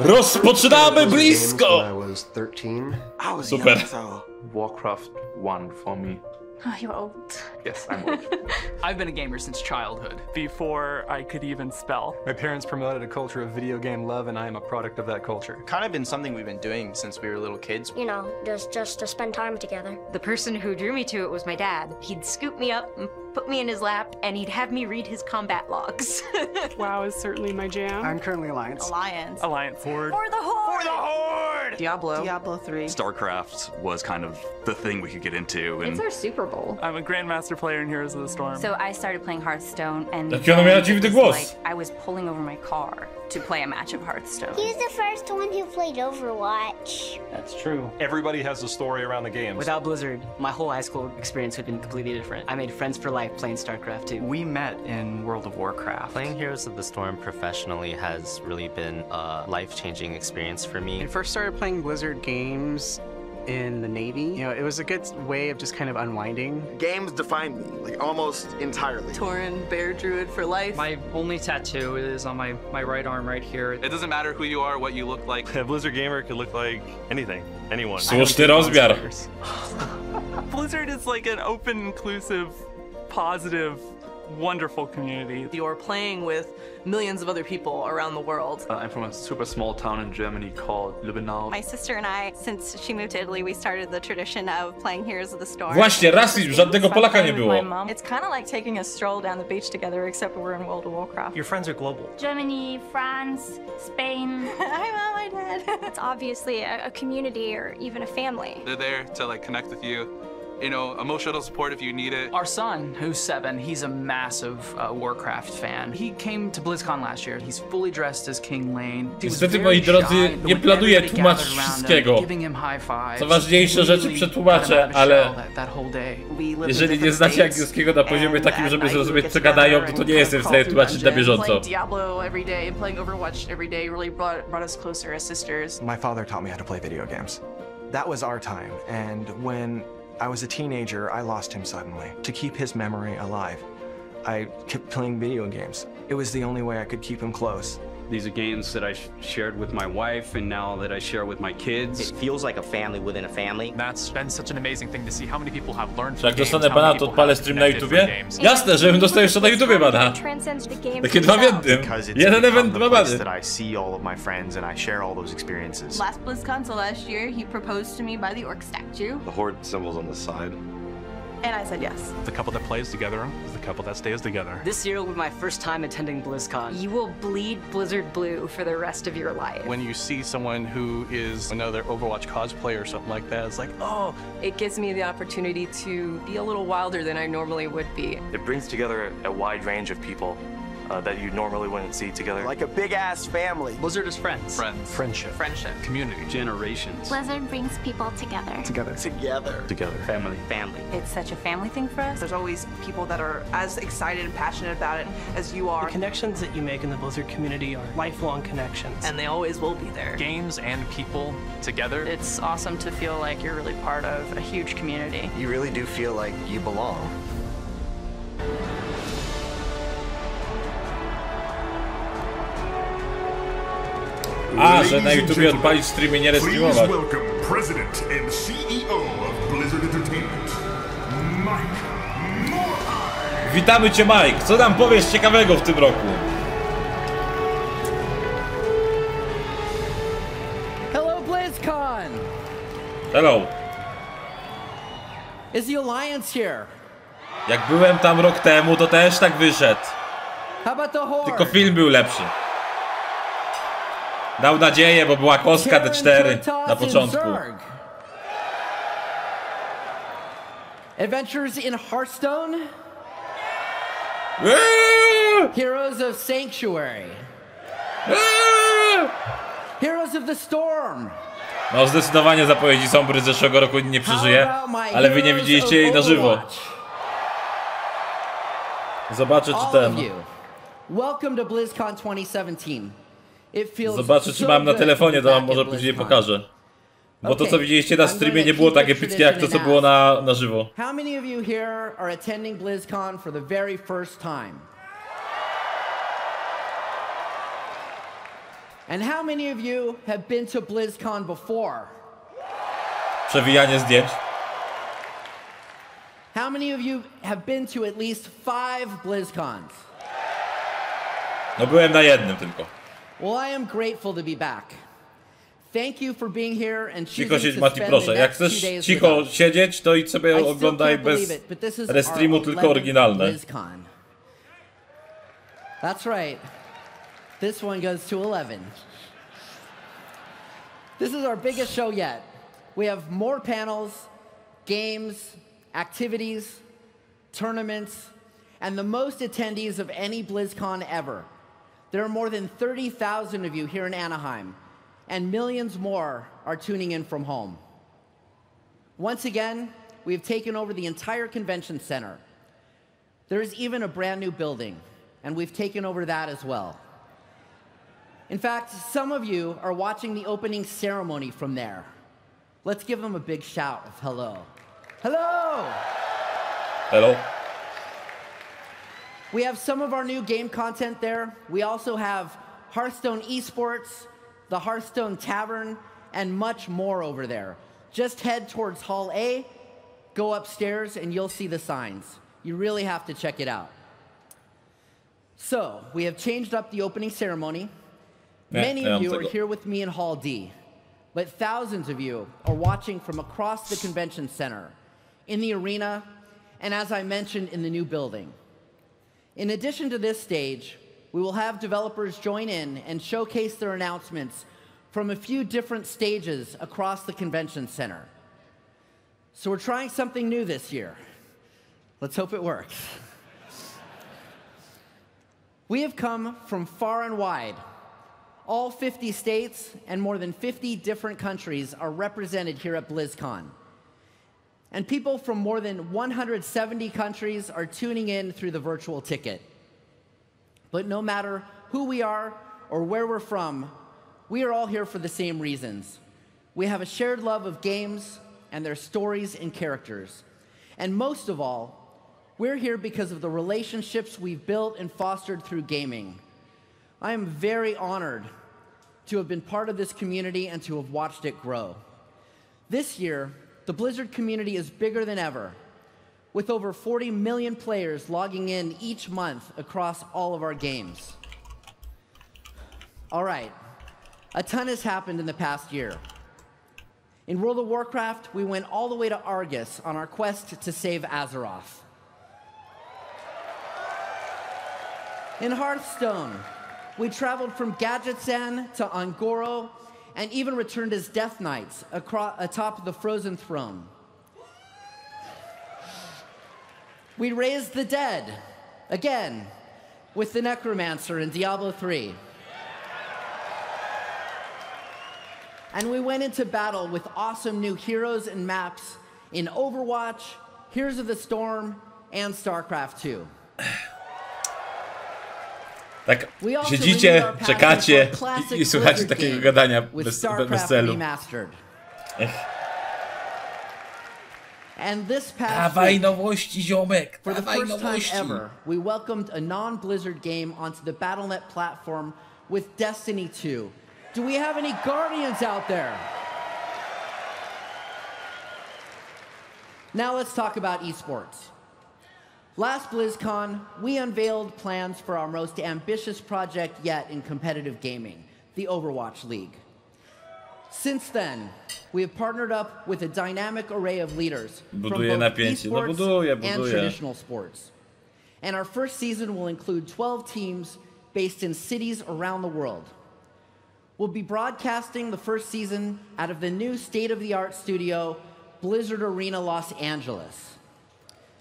Rozpoczynamy blisko! Super. Warcraft 1 for me. Oh, you're old. Yes, I'm old. I've been a gamer since childhood, before I could even spell. My parents promoted a culture of video game love, and I am a product of that culture. Kind of been something we've been doing since we were little kids. You know, just to spend time together. The person who drew me to it was my dad. He'd scoop me up and put me in his lap, and he'd have me read his combat logs. WoW is certainly my jam. I'm currently Alliance. Alliance. For the Horde! Diablo 3. StarCraft was kind of the thing we could get into. And It's our Super Bowl. I'm a Grandmaster player in Heroes of the Storm. So I started playing Hearthstone, and Taki ona miała dziwny głos. like I was pulling over my car to play a match of Hearthstone. He was the first one who played Overwatch. That's true. Everybody has a story around the games. Without Blizzard, my whole high school experience would have been completely different. I made friends for life playing StarCraft too. We met in World of Warcraft. Playing Heroes of the Storm professionally has really been a life-changing experience for me. I first started playing Blizzard games in the Navy. You know, it was a good way of just kind of unwinding. Games defined me, like almost entirely. Tauren, Bear Druid for life. My only tattoo is on my right arm right here. it doesn't matter who you are, what you look like. A Blizzard gamer could look like anything, anyone. Słuszny rozmiar. Blizzard is like an open, inclusive, positive, wonderful community. You're playing with millions of other people around the world. I'm from a super small town in Germany called Lübbenau. My sister and I, since she moved to Italy, we started the tradition of playing Heroes of the Storm. Właśnie, rasizm, żadnego Polaka nie było. It's kind of like taking a stroll down the beach together, except we're in World of Warcraft. Your friends are global. Germany, France, Spain. Hi, Mom, hi, Dad. It's obviously a community or even a family. They're there to like connect with you. You know, emotional support if you need it. Our son, who's 7, he's a massive Warcraft fan. He came to BlizzCon last year. He's fully dressed as King Lane. Niestety, moi drodzy, nie planuję tłumaczyć wszystkiego. Co ważniejsze rzeczy przetłumaczę, ale jeżeli nie znacie angielskiego na poziomie takim, żeby zrozumieć, co gadają, to nie jestem w stanie tłumaczyć na bieżąco. Diablo every day and playing Overwatch every day really brought us closer as sisters. My father taught me how to play video games. That was our time, and when I was a teenager, I lost him suddenly. To keep his memory alive, I kept playing video games. It was the only way I could keep him close. These are games that I shared with my wife and now that I share with my kids. It feels like a family within a family. That's been such an amazing thing to see how many people have learned from games. Jak dostanę bana, to odpalę stream na YouTubie? Jasne, żebym dostał jeszcze na YouTubie bana. Takie dwa w jednym. Jeden event, dwa bany. That I see all of my friends and I share all those experiences. Last BlizzCon, so last year, he proposed to me by the orc statue. The Horde symbol's on the side. And I said yes. The couple that plays together is the couple that stays together. This year will be my first time attending BlizzCon. You will bleed Blizzard blue for the rest of your life. When you see someone who is another Overwatch cosplayer or something like that, it's like, oh. It gives me the opportunity to be a little wilder than I normally would be. It brings together a wide range of people that you normally wouldn't see together. Like a big-ass family. Blizzard is friends. Friendship. Community. Generations. Blizzard brings people together. Together. Family. It's such a family thing for us. There's always people that are as excited and passionate about it as you are. The connections that you make in the Blizzard community are lifelong connections. And they always will be there. Games and people together. It's awesome to feel like you're really part of a huge community. You really do feel like you belong. A, że na YouTubie odpalić streamy, nie restreamować. Witamy cię, Mike! Co nam powiesz ciekawego w tym roku? Hello, BlizzCon! Hello. Is the Alliance here? Jak byłem tam rok temu, to też tak wyszedł. How about the Horde? Tylko film był lepszy. Dał nadzieję, bo była kostka D4 na początku. Adventures in Hearthstone? Heroes of Sanctuary? Heroes of the Storm? No zdecydowanie zapowiedzi Sombry z zeszłego roku nie przeżyje, ale wy nie widzieliście jej na żywo. Zobaczę czy ten... Welcome to BlizzCon 2017. Zobaczę czy mam na telefonie, to wam może później pokażę. Bo to co widzieliście na streamie nie było tak epickie jak to co było na żywo. How many of you here are attending BlizzCon for the very first time? And how many of you have been to BlizzCon before? Przewijanie zdjęć. How many of you have been to at least 5 BlizzCons? No byłem na jednym tylko. Well, I am grateful to be back. Thank you for being here and choosing Cicho to siedź, Mati, spend proszę. the Jak next 2 chcesz days cicho with us. siedzieć, to idź sobie I still oglądaj can't bez believe it, but this is restreamu, our tylko 11th oryginalne. BlizzCon. That's right. This one goes to 11. This is our biggest show yet. We have more panels, games, activities, tournaments, and the most attendees of any BlizzCon ever. There are more than 30,000 of you here in Anaheim, and millions more are tuning in from home. Once again, we have taken over the entire convention center. There is even a brand new building, and we've taken over that as well. In fact, some of you are watching the opening ceremony from there. Let's give them a big shout of hello. Hello! Hello. We have some of our new game content there. We also have Hearthstone esports, the Hearthstone Tavern, and much more over there. Just head towards Hall A, go upstairs, and you'll see the signs. You really have to check it out. So, we have changed up the opening ceremony. Many of you are here with me in Hall D, but thousands of you are watching from across the convention center, in the arena, and as I mentioned, in the new building. In addition to this stage, we will have developers join in and showcase their announcements from a few different stages across the convention center. So we're trying something new this year. Let's hope it works. We have come from far and wide. All 50 states and more than 50 different countries are represented here at BlizzCon. And people from more than 170 countries are tuning in through the virtual ticket. But no matter who we are or where we're from, we are all here for the same reasons. We have a shared love of games and their stories and characters. And most of all, we're here because of the relationships we've built and fostered through gaming. I am very honored to have been part of this community and to have watched it grow. This year, the Blizzard community is bigger than ever, with over 40 million players logging in each month across all of our games. All right, a ton has happened in the past year. In World of Warcraft, we went all the way to Argus on our quest to save Azeroth. In Hearthstone, we traveled from Gadgetzan to Angoro and even returned as Death Knights atop the Frozen Throne. We raised the dead, again, with the Necromancer in Diablo 3. And we went into battle with awesome new heroes and maps in Overwatch, Heroes of the Storm, and StarCraft 2. Tak siedzicie, czekacie i słuchacie takiego gadania bez celu. And this past dawaj nowości, ziomek! For the first time ever, we welcomed a non-Blizzard game onto the Battle.net platform with Destiny 2. Do we have any Guardians out there? Now let's talk about esports. Last BlizzCon, we unveiled plans for our most ambitious project yet in competitive gaming, the Overwatch League. Since then, we have partnered up with a dynamic array of leaders from both esports and traditional sports. And our first season will include 12 teams based in cities around the world. We'll be broadcasting the first season out of the new state-of-the-art studio, Blizzard Arena Los Angeles.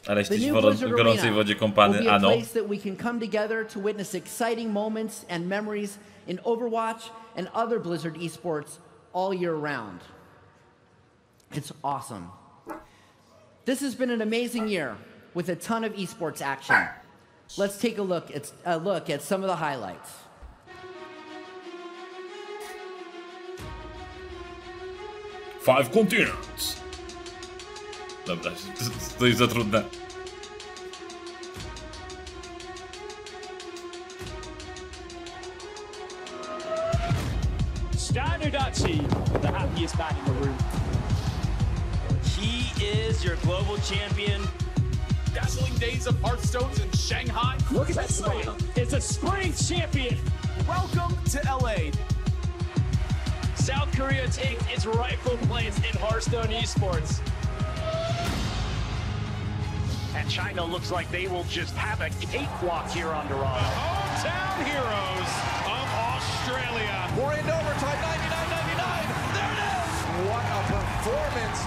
Ale jesteś w gorącej wodzie kąpany, ano. A place that we can come together to witness exciting moments and memories in Overwatch and other Blizzard esports all year round. It's awesome. This has been an amazing year with a ton of esports action. Let's take a look at some of the highlights. Five continents. Dobra, to jest za trudne. best man in the room. He is your global champion. Dazzling days of Hearthstones in Shanghai. Look at that smile. It's a spring champion. Welcome to LA. South Korea takes its rightful place in Hearthstone esports. And China looks like they will just have a cakewalk here on Dorado. Hometown heroes of Australia. We're in overtime, 99-99. There it is! What a performance.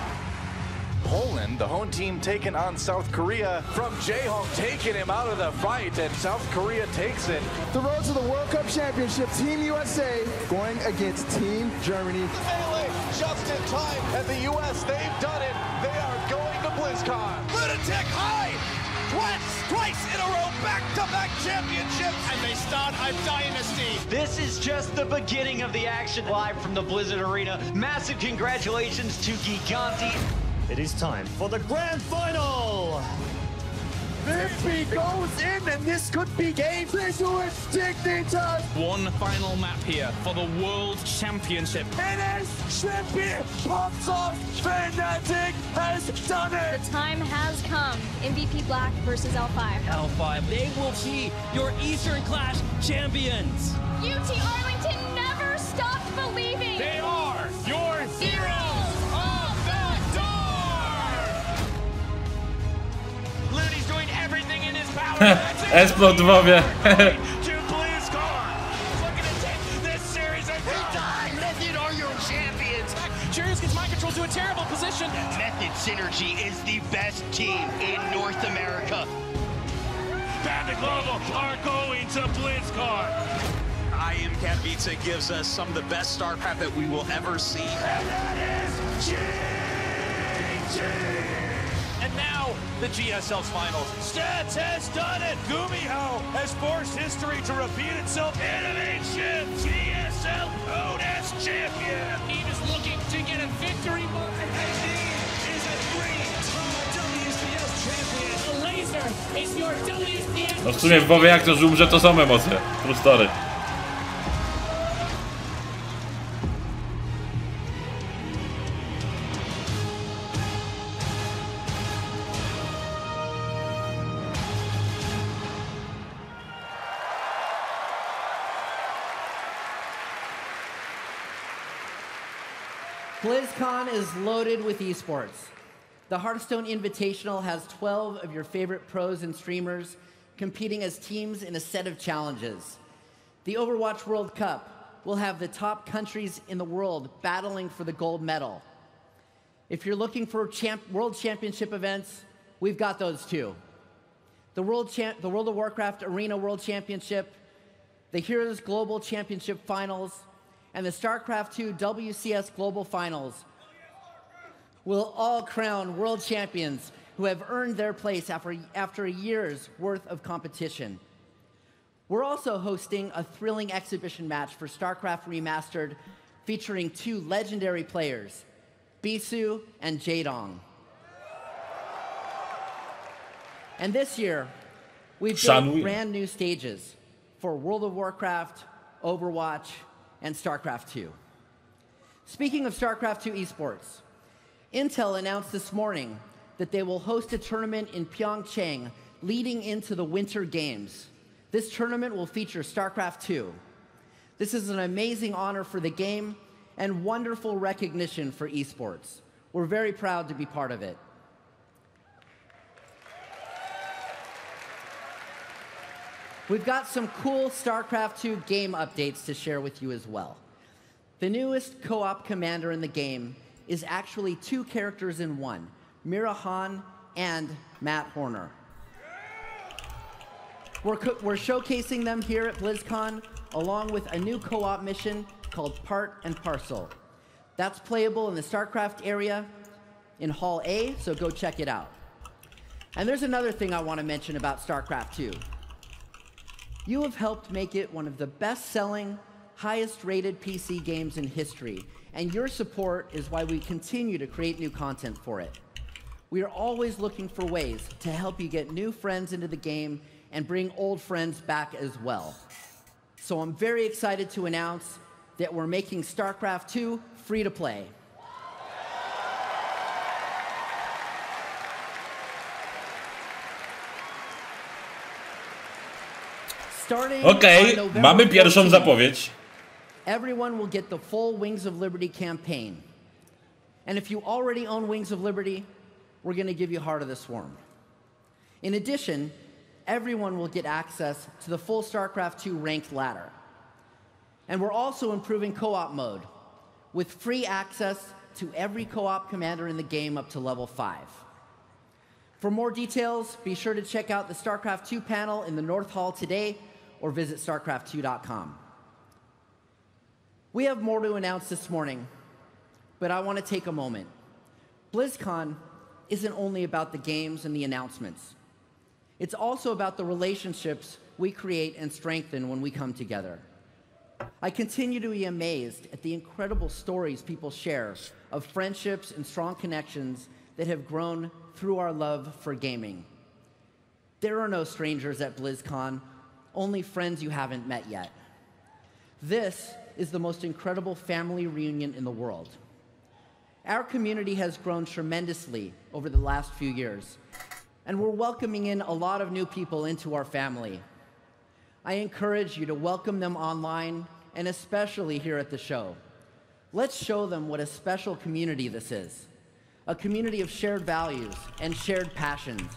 Poland, the home team taking on South Korea. From Jaehong taking him out of the fight, and South Korea takes it. The road to the World Cup Championship, Team USA going against Team Germany. The melee just in time, and the US, they've done it. They are going to BlizzCon. Lunatic high! Twice in a row, back-to-back championships, and they start a dynasty. This is just the beginning of the action. Live from the Blizzard Arena. Massive congratulations to Giganti. It is time for the grand final. If he goes in, then this could be game. Please do it, Dignitas. One final map here for the World Championship. It is champion. Pops off. Fnatic has done it. The time has come. MVP Black versus L5. L5, they will be your Eastern Clash champions. UT Arlington never stopped believing. They are your heroes of the door. Looney's doing everything in his power. Esplodwowie. To BlizzCon. Looking to take this series at Method are your champions. Cheers gets mind control to a terrible position. Method Synergy is the best team in North America. Bandit Global are going to BlizzCon. I Am Katowice gives us some of the best StarCraft that we will ever see. And that is GG. And now, the GSL's finals. Stats has done it. Gumiho has forced history to repeat itself. Innovation, GSL Odes champion. He is looking to get a victory. And he is a three-time WCS champion. The laser is your WCS. No w sumie w WoWie jak to, że umrze, to są emocje. True story. BlizzCon is loaded with esports. The Hearthstone Invitational has 12 of your favorite pros and streamers competing as teams in a set of challenges. The Overwatch World Cup will have the top countries in the world battling for the gold medal. If you're looking for World Championship events, we've got those too. The World of Warcraft Arena World Championship, the Heroes Global Championship Finals, and the StarCraft 2 WCS Global Finals will all crown world champions who have earned their place after a year's worth of competition. We're also hosting a thrilling exhibition match for StarCraft Remastered featuring two legendary players, Bisu and Jaedong. And this year, we've built brand new stages for World of Warcraft, Overwatch, and StarCraft 2. Speaking of StarCraft 2 esports, Intel announced this morning that they will host a tournament in Pyeongchang leading into the Winter Games. This tournament will feature StarCraft 2. This is an amazing honor for the game and wonderful recognition for esports. We're very proud to be part of it. We've got some cool StarCraft 2 game updates to share with you as well. The newest co-op commander in the game is actually two characters in one, Mira Han and Matt Horner. We're showcasing them here at BlizzCon along with a new co-op mission called Part and Parcel. That's playable in the StarCraft area in Hall A, so go check it out. And there's another thing I want to mention about StarCraft 2. You have helped make it one of the best-selling, highest-rated PC games in history, and your support is why we continue to create new content for it. We are always looking for ways to help you get new friends into the game and bring old friends back as well. So I'm very excited to announce that we're making StarCraft 2 free to play. Okej, mamy pierwszą zapowiedź. Everyone will get the full Wings of Liberty campaign. And if you already own Wings of Liberty, we're going to give you Heart of the Swarm. In addition, everyone will get access to the full StarCraft 2 ranked ladder. And we're also improving co-op mode with free access to every co-op commander in the game up to level 5. For more details, be sure to check out the StarCraft 2 panel in the North Hall today or visit StarCraft2.com. We have more to announce this morning, but I want to take a moment. BlizzCon isn't only about the games and the announcements. It's also about the relationships we create and strengthen when we come together. I continue to be amazed at the incredible stories people share of friendships and strong connections that have grown through our love for gaming. There are no strangers at BlizzCon, only friends you haven't met yet. This is the most incredible family reunion in the world. Our community has grown tremendously over the last few years, and we're welcoming in a lot of new people into our family. I encourage you to welcome them online, and especially here at the show. Let's show them what a special community this is. A community of shared values and shared passions.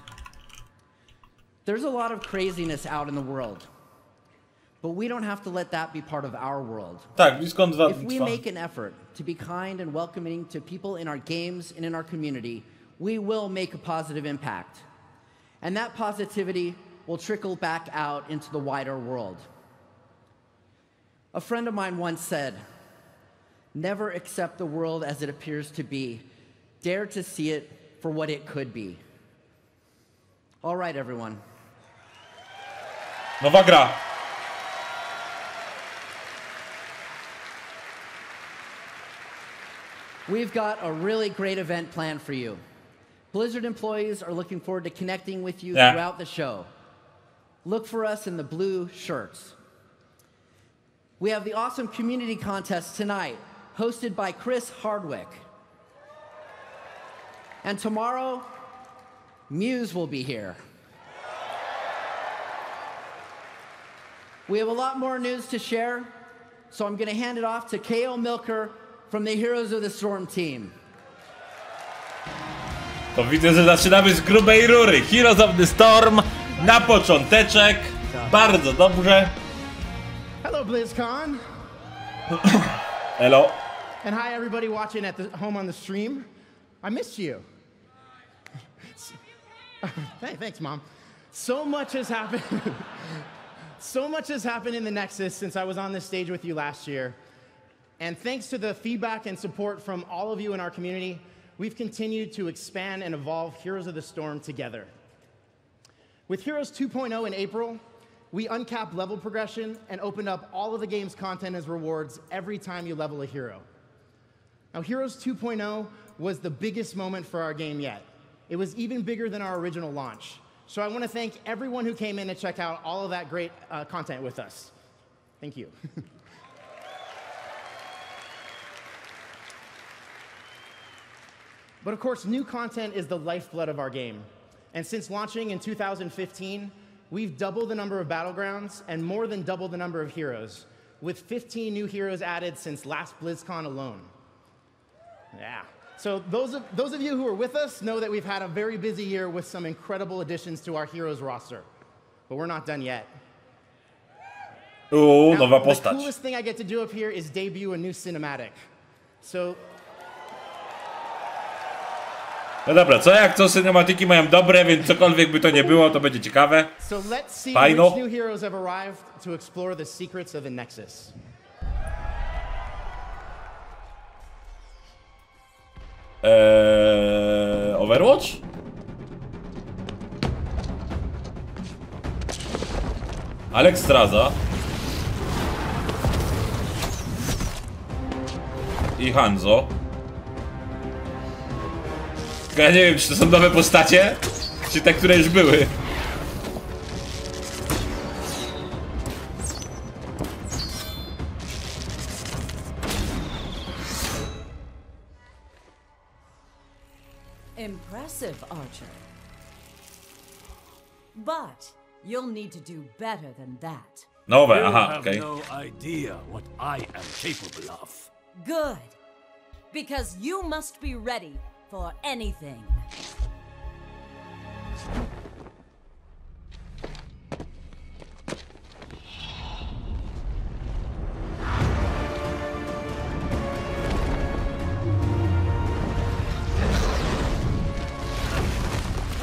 There's a lot of craziness out in the world, but we don't have to let that be part of our world. If we make an effort to be kind and welcoming to people in our games and in our community, we will make a positive impact. And that positivity will trickle back out into the wider world. A friend of mine once said, "Never accept the world as it appears to be. Dare to see it for what it could be." All right, everyone. Nowa gra. We've got a really great event planned for you. Blizzard employees are looking forward to connecting with you throughout the show. Look for us in the blue shirts. We have the awesome community contest tonight, hosted by Chris Hardwick. And tomorrow, Muse will be here. We have a lot more news to share, so I'm going to hand it off to K.O. Milker from the Heroes of the Storm team. To widzę, że zaczynamy z grubej rury. Heroes of the Storm na począteczek. Bardzo dobrze. Hello, BlizzCon. Hello. And hi, everybody watching at home on the stream. I missed you. Hey, thanks, Mom. So much has happened. So much has happened in the Nexus since I was on this stage with you last year. And thanks to the feedback and support from all of you in our community, we've continued to expand and evolve Heroes of the Storm together. With Heroes 2.0 in April, we uncapped level progression and opened up all of the game's content as rewards every time you level a hero. Now, Heroes 2.0 was the biggest moment for our game yet. It was even bigger than our original launch. So I want to thank everyone who came in to check out all of that great content with us. Thank you. But of course, new content is the lifeblood of our game. And since launching in 2015, we've doubled the number of battlegrounds and more than doubled the number of heroes, with 15 new heroes added since last BlizzCon alone. Yeah. So those of you who are with us know that we've had a very busy year with some incredible additions to our heroes roster. But we're not done yet. Now, nowa postać. The coolest thing I get to do up here is debut a new cinematic. So no dobra, co jak to cinematyki mają dobre, więc cokolwiek by to nie było, to będzie ciekawe. So let's see Fajno. which new heroes have arrived to explore the secrets of the Nexus. Overwatch? Alex Straza i Hanzo. Ja nie wiem, czy to są nowe postacie, czy te, które już były. Impressive, Archer. But You'll need to do better than that. Nowe, You aha, have okej. no idea what I am capable of. Good. Because you must be ready for anything.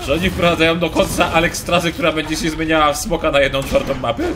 Że oni wprowadzają do końca Alekstrazę, która będzie się zmieniała w smoka na 1/4 mapy?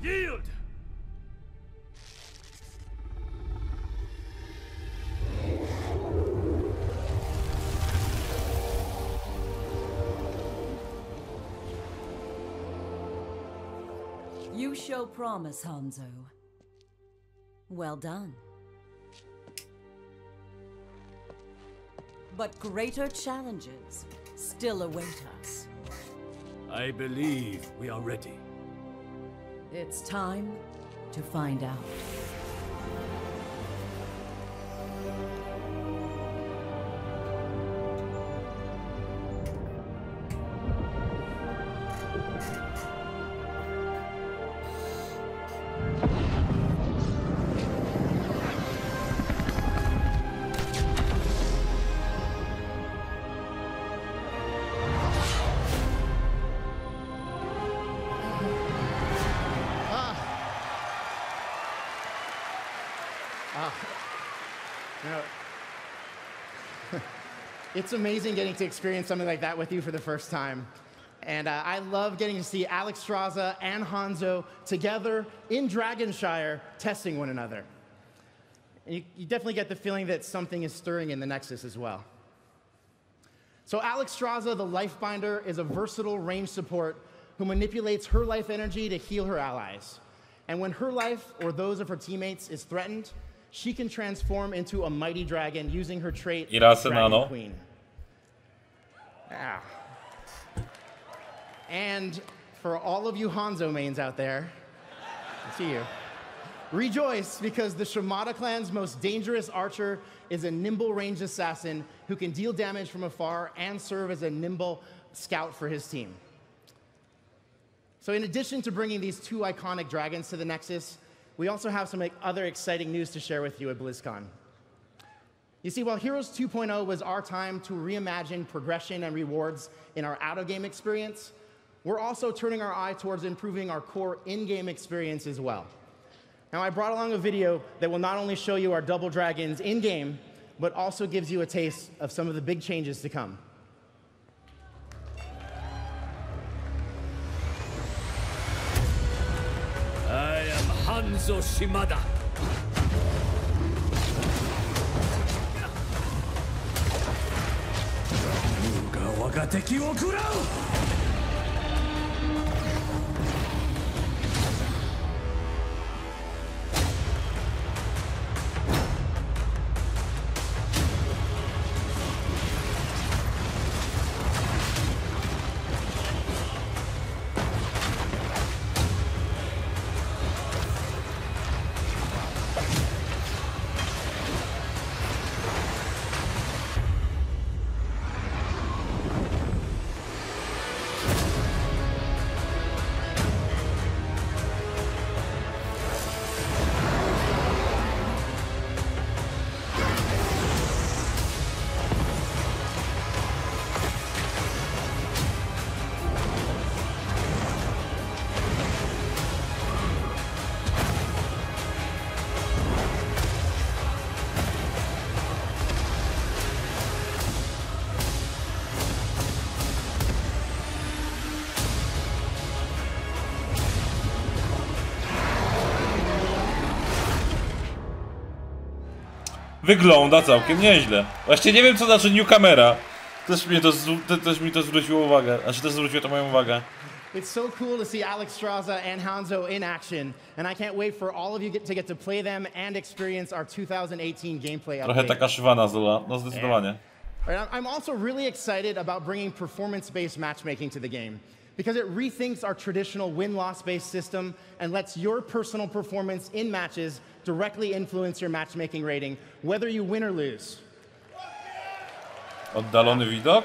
Yield! You show promise, Hanzo. Well done. But greater challenges still await us. I believe we are ready. It's time to find out. It's amazing getting to experience something like that with you for the first time. And I love getting to see Alexstrasza and Hanzo together in Dragonshire testing one another. And you definitely get the feeling that something is stirring in the Nexus as well. So Alexstrasza, the Lifebinder, is a versatile range support who manipulates her life energy to heal her allies. And when her life or those of her teammates is threatened, she can transform into a mighty dragon using her trait, Dragon Queen. Yeah. And for all of you Hanzo mains out there, I see you. Rejoice, because the Shimada clan's most dangerous archer is a nimble ranged assassin who can deal damage from afar and serve as a nimble scout for his team. So in addition to bringing these two iconic dragons to the Nexus, we also have some other exciting news to share with you at BlizzCon. You see, while Heroes 2.0 was our time to reimagine progression and rewards in our out-of-game experience, we're also turning our eye towards improving our core in-game experience as well. Now, I brought along a video that will not only show you our double dragons in-game, but also gives you a taste of some of the big changes to come. I am Hanzo Shimada. Yuga waga teki wo kurau! Wygląda całkiem nieźle. Właśnie nie wiem, co znaczy newcomera. Też mi to zwróciło uwagę. Znaczy też zwróciło to moją uwagę. It's so cool to see Alex Straza and Hanzo in action, and I can't wait for all of you to get to play them and experience our 2018 gameplay update. Trochę taka szywana Zola, no zdecydowanie. I'm also really excited about bringing performance-based matchmaking to the game, because it rethinks our traditional win-loss-based system and lets your personal performance in matches directly influence your matchmaking rating, whether you win or lose. Oddalony widok?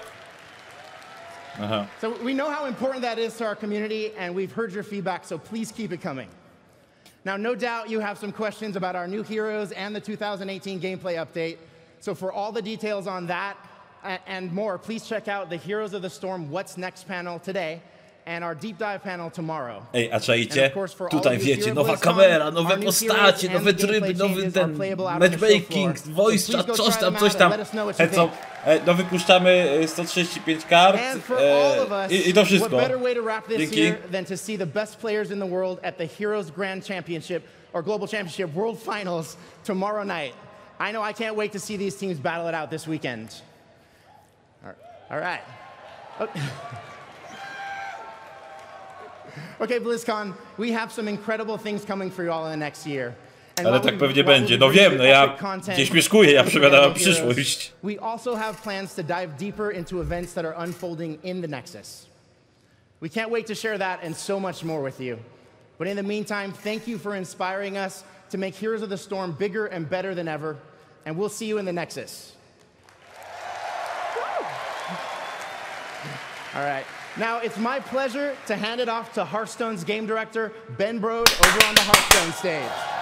Aha. So we know how important that is to our community, and we've heard your feedback, so please keep it coming. Now, no doubt you have some questions about our new heroes and the 2018 gameplay update. So for all the details on that and more, please check out the Heroes of the Storm What's Next panel today and our deep dive panel tomorrow. Ej, a czajcie? Tutaj wiecie, nowa kamera, nowe postacie, nowe tryby, nowy ten matchmaking, voice chat, coś tam. No wypuszczamy 135 kart i to wszystko. What better way to wrap this Dzięki. year than to see the best players in the world at the Heroes Grand Championship or Global Championship World Finals tomorrow night. I know I can't wait to see these teams battle it out this weekend. All right. Okay, BlizzCon, we have some incredible things coming for you all in the next year. Ale tak pewnie będzie. No wiem, no ja gdzieś mieszkuję, ja przegadałem przyszłość. We also have plans to dive deeper into events that are unfolding in the Nexus. We can't wait to share that and so much more with you. But in the meantime, thank you for inspiring us to make Heroes of the Storm bigger and better than ever. And we'll see you in the Nexus. All right. Now, it's my pleasure to hand it off to Hearthstone's game director, Ben Brode, over on the Hearthstone stage.